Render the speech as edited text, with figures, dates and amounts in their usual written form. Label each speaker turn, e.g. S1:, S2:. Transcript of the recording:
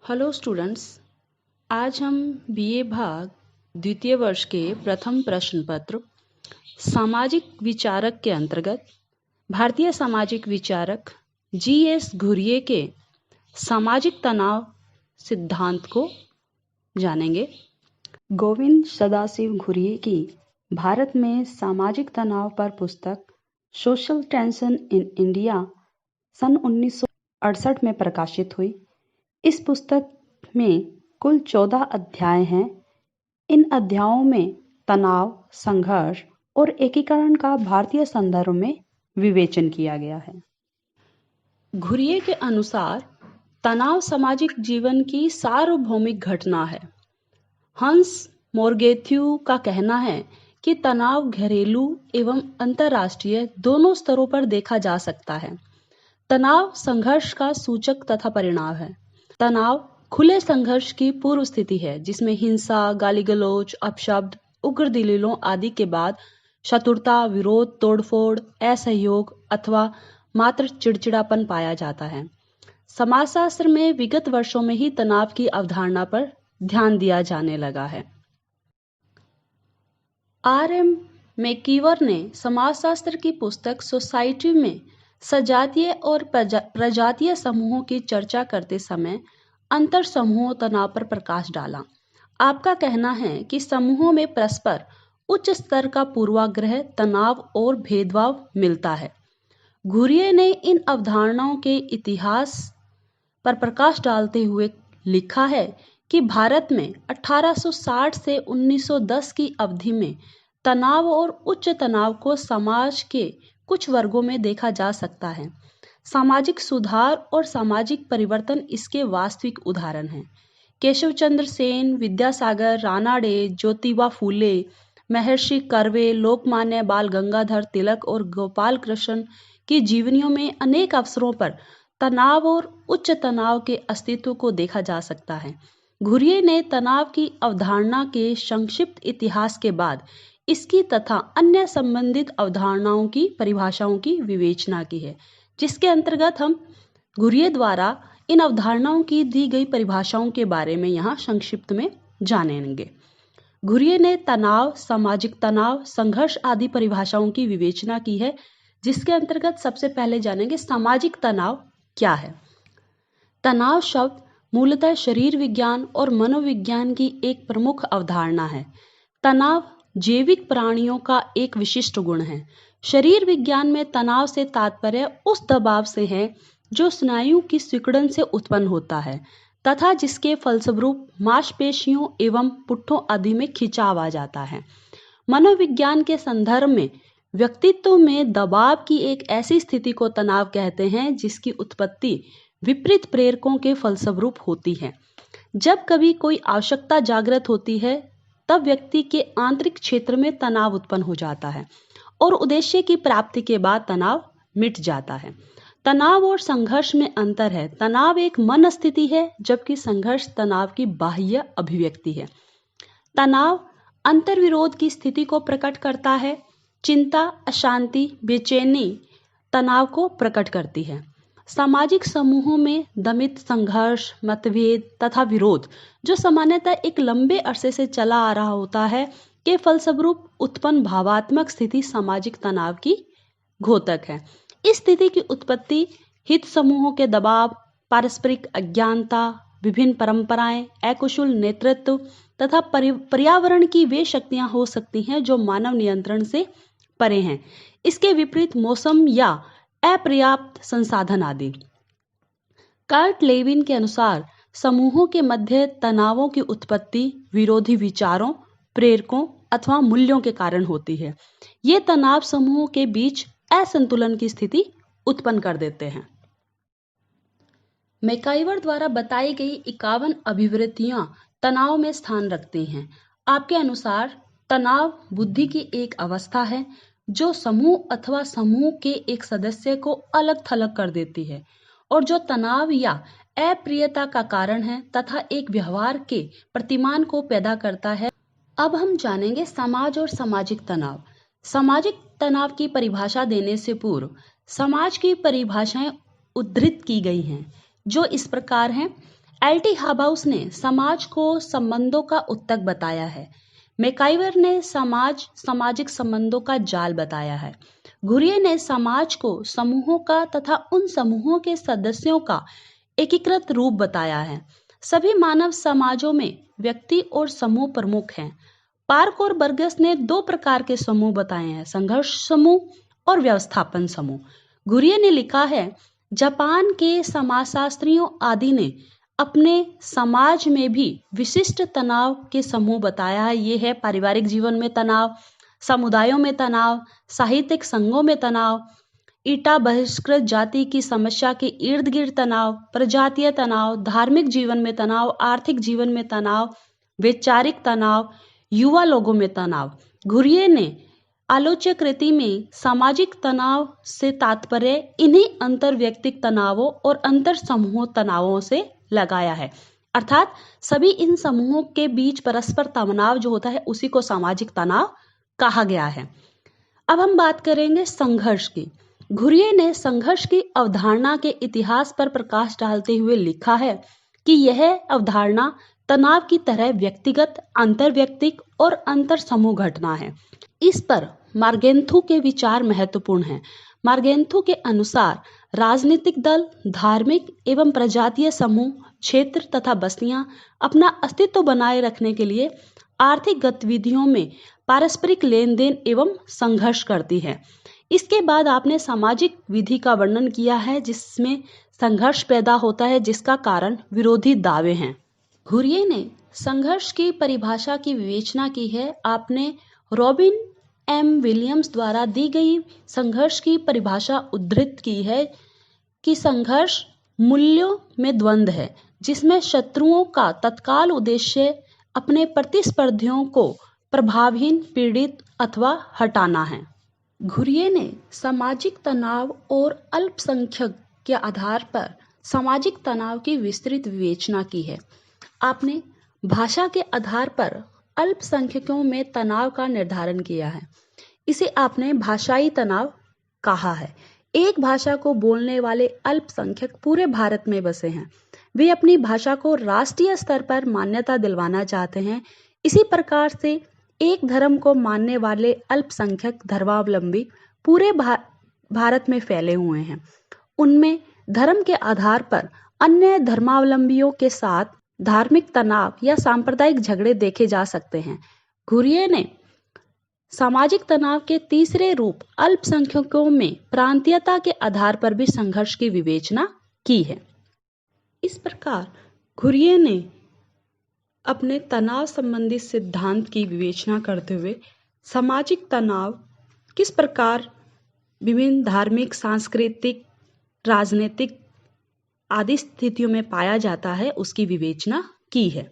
S1: Hello students, आज हम BA भाग द्वितीय वर्ष के प्रथम प्रश्न पत्र सामाजिक विचारक के अंतर्गत भारतीय सामाजिक विचारक जी.एस. घुरिये के सामाजिक तनाव सिद्धांत को जानेंगे। गोविंद सदाशिव घुरिये की भारत में सामाजिक तनाव पर पुस्तक सोशल टेंशन इन इंडिया सन 1968 में प्रकाशित हुई। इस पुस्तक में कुल 14 अध्याय हैं। इन अध्यायों में तनाव, संघर्ष और एकीकरण का भारतीय संदर्भ में विवेचन किया गया है। घुरिये के अनुसार तनाव सामाजिक जीवन की सार्वभौमिक घटना है। हंस मोरगेथ्यू का कहना है कि तनाव घरेलू एवं अंतर्राष्ट्रीय दोनों स्तरों पर देखा जा सकता है। तनाव संघर्ष का सूचक तथा परिणाम है। तनाव खुले संघर्ष की पूर्व स्थिति है जिसमें हिंसा, गाली गलौज, अपशब्द, उग्र दलीलों आदि के बाद शत्रुता, विरोध, तोड़फोड़, असहयोग अथवा मात्र चिड़चिड़ापन पाया जाता है। समाजशास्त्र में विगत वर्षों में ही तनाव की अवधारणा पर ध्यान दिया जाने लगा है। R.M. मैकीवर ने समाजशास्त्र की पुस्तक सोसाइटी में सजातीय और प्रजातीय समूहों की चर्चा करते समय अंतर समूह तनाव पर प्रकाश डाला। आपका कहना है कि समूहों में परस्पर उच्च स्तर का पूर्वाग्रह, तनाव और भेदभाव मिलता है। घुरिये ने इन अवधारणाओं के इतिहास पर प्रकाश डालते हुए लिखा है कि भारत में 1860 से 1910 की अवधि में तनाव और उच्च तनाव को समाज के कुछ वर्गों में देखा जा सकता है। सामाजिक सुधार और सामाजिक परिवर्तन इसके वास्तविक उदाहरण हैं। केशव चंद्र सेन, विद्यासागर रानाडे, ज्योतिबा फूले, महर्षि कर्वे, लोकमान्य बाल गंगाधर तिलक और गोपाल कृष्ण की जीवनियों में अनेक अवसरों पर तनाव और उच्च तनाव के अस्तित्व को देखा जा सकता है। घुरिये ने तनाव की अवधारणा के संक्षिप्त इतिहास के बाद इसकी तथा अन्य संबंधित अवधारणाओं की परिभाषाओं की विवेचना की है, जिसके अंतर्गत हम घुरिये द्वारा इन अवधारणाओं की दी गई परिभाषाओं के बारे में यहाँ संक्षिप्त में जानेंगे। घुरिये ने तनाव, सामाजिक तनाव, संघर्ष आदि परिभाषाओं की विवेचना की है, जिसके अंतर्गत सबसे पहले जानेंगे सामाजिक तनाव क्या है। तनाव शब्द मूलतः शरीर विज्ञान और मनोविज्ञान की एक प्रमुख अवधारणा है। तनाव जैविक प्राणियों का एक विशिष्ट गुण है। शरीर विज्ञान में तनाव से तात्पर्य उस दबाव से है जो स्नायु की सिकुड़न से उत्पन्न होता है तथा जिसके फलस्वरूप मांसपेशियों एवं पुट्ठों आदि में खिंचाव आ जाता है। मनोविज्ञान के संदर्भ में व्यक्तित्व में दबाव की एक ऐसी स्थिति को तनाव कहते हैं जिसकी उत्पत्ति विपरीत प्रेरकों के फलस्वरूप होती है। जब कभी कोई आवश्यकता जागृत होती है तब व्यक्ति के आंतरिक क्षेत्र में तनाव उत्पन्न हो जाता है और उद्देश्य की प्राप्ति के बाद तनाव मिट जाता है। तनाव और संघर्ष में अंतर है। तनाव एक मन स्थिति है जबकि संघर्ष तनाव की बाह्य अभिव्यक्ति है। तनाव अंतर्विरोध की स्थिति को प्रकट करता है। चिंता, अशांति, बेचैनी तनाव को प्रकट करती है। सामाजिक समूहों में दमित संघर्ष, मतभेद तथा विरोध जो सामान्यतः एक लंबे अरसे से चला आ रहा होता है के फलस्वरूप उत्पन्न भावात्मक स्थिति सामाजिक तनाव की घोतक है। इस स्थिति की उत्पत्ति हित समूहों के दबाव, पारस्परिक अज्ञानता, विभिन्न परंपराएं, अकुशल नेतृत्व तथा पर्यावरण की वे शक्तियां हो सकती हैं जो मानव नियंत्रण से परे हैं। इसके विपरीत मौसम या अपर्याप्त संसाधन आदि। कार्ट लेविन के अनुसार समूहों के मध्य तनावों की उत्पत्ति विरोधी विचारों, प्रेरकों अथवा मूल्यों के कारण होती है। ये तनाव समूहों के बीच असंतुलन की स्थिति उत्पन्न कर देते हैं। मैकाइवर द्वारा बताई गई 51 अभिवृत्तियां तनाव में स्थान रखती हैं। आपके अनुसार तनाव बुद्धि की एक अवस्था है जो समूह अथवा समूह के एक सदस्य को अलग थलग कर देती है और जो तनाव या अप्रियता का कारण है तथा एक व्यवहार के प्रतिमान को पैदा करता है। अब हम जानेंगे समाज और सामाजिक तनाव। सामाजिक तनाव की परिभाषा देने से पूर्व समाज की परिभाषाएं उद्धृत की गई हैं जो इस प्रकार हैं। एल.टी. हाबाउस ने समाज को संबंधों का उत्तक बताया है। मैकाइवर ने सामाजिक संबंधों का जाल बताया है। घुरिये ने समाज को समूहों का तथा उन समूहों के सदस्यों का एकीकृत रूप बताया है। सभी मानव समाजों में व्यक्ति और समूह प्रमुख हैं। पार्क और बर्गस ने 2 प्रकार के समूह बताए हैं, संघर्ष समूह और व्यवस्थापन समूह। घुरिये ने लिखा है, जापान के समाजशास्त्रियों आदि ने अपने समाज में भी विशिष्ट तनाव के समूह बताया है। ये है पारिवारिक जीवन में तनाव, समुदायों में तनाव, साहित्यिक संघों में तनाव, ईटा बहिष्कृत जाति की समस्या के इर्द गिर्द तनाव, प्रजातीय तनाव, धार्मिक जीवन में तनाव, आर्थिक जीवन में तनाव, वैचारिक तनाव, युवा लोगों में तनाव। घुरिये ने आलोच्य कृति में सामाजिक तनाव से तात्पर्य इन्हीं अंतर व्यक्तिक तनावों और अंतर समूह तनावों से लगाया है, अर्थात सभी इन समूहों के बीच परस्पर तनाव जो होता है उसी को सामाजिक तनाव कहा गया है। अब हम बात करेंगे संघर्ष की। घुरिये ने संघर्ष की अवधारणा के इतिहास पर प्रकाश डालते हुए लिखा है कि यह अवधारणा तनाव की तरह व्यक्तिगत, अंतरव्यक्तिक और अंतर समूह घटना है। इस पर मार्गेंथु के विचार महत्वपूर्ण हैं। मार्गेंथु के अनुसार राजनीतिक दल, धार्मिक एवं प्रजातीय समूह, क्षेत्र तथा बस्तियां अपना अस्तित्व बनाए रखने के लिए आर्थिक गतिविधियों में पारस्परिक लेन देन एवं संघर्ष करती है। इसके बाद आपने सामाजिक विधि का वर्णन किया है जिसमें संघर्ष पैदा होता है जिसका कारण विरोधी दावे हैं। घुरिये ने संघर्ष की परिभाषा की विवेचना की है। आपने रॉबिन एम विलियम्स द्वारा दी गई संघर्ष की परिभाषा उद्धृत की है कि संघर्ष मूल्यों में द्वंद्व है जिसमें शत्रुओं का तत्काल उद्देश्य अपने प्रतिस्पर्धियों को प्रभावहीन, पीड़ित अथवा हटाना है। घुरिये ने सामाजिक तनाव और अल्पसंख्यक के आधार पर सामाजिक तनाव की विस्तृत विवेचना की है। आपने भाषा के आधार पर अल्पसंख्यकों में तनाव का निर्धारण किया है। इसे आपने भाषाई तनाव कहा है। एक भाषा को बोलने वाले अल्पसंख्यक पूरे भारत में बसे हैं। वे अपनी भाषा को राष्ट्रीय स्तर पर मान्यता दिलवाना चाहते हैं। इसी प्रकार से एक धर्म को मानने वाले अल्पसंख्यक धर्मावलंबी पूरे भारत में फैले हुए हैं। उनमें धर्म के आधार पर अन्य धर्मावलंबियों के साथ धार्मिक तनाव या सांप्रदायिक झगड़े देखे जा सकते हैं। घुरिये ने सामाजिक तनाव के तीसरे रूप अल्पसंख्यकों में प्रांतीयता के आधार पर भी संघर्ष की विवेचना की है। इस प्रकार घुरिये ने अपने तनाव संबंधी सिद्धांत की विवेचना करते हुए सामाजिक तनाव किस प्रकार विभिन्न धार्मिक, सांस्कृतिक, राजनीतिक आदि स्थितियों में पाया जाता है उसकी विवेचना की है।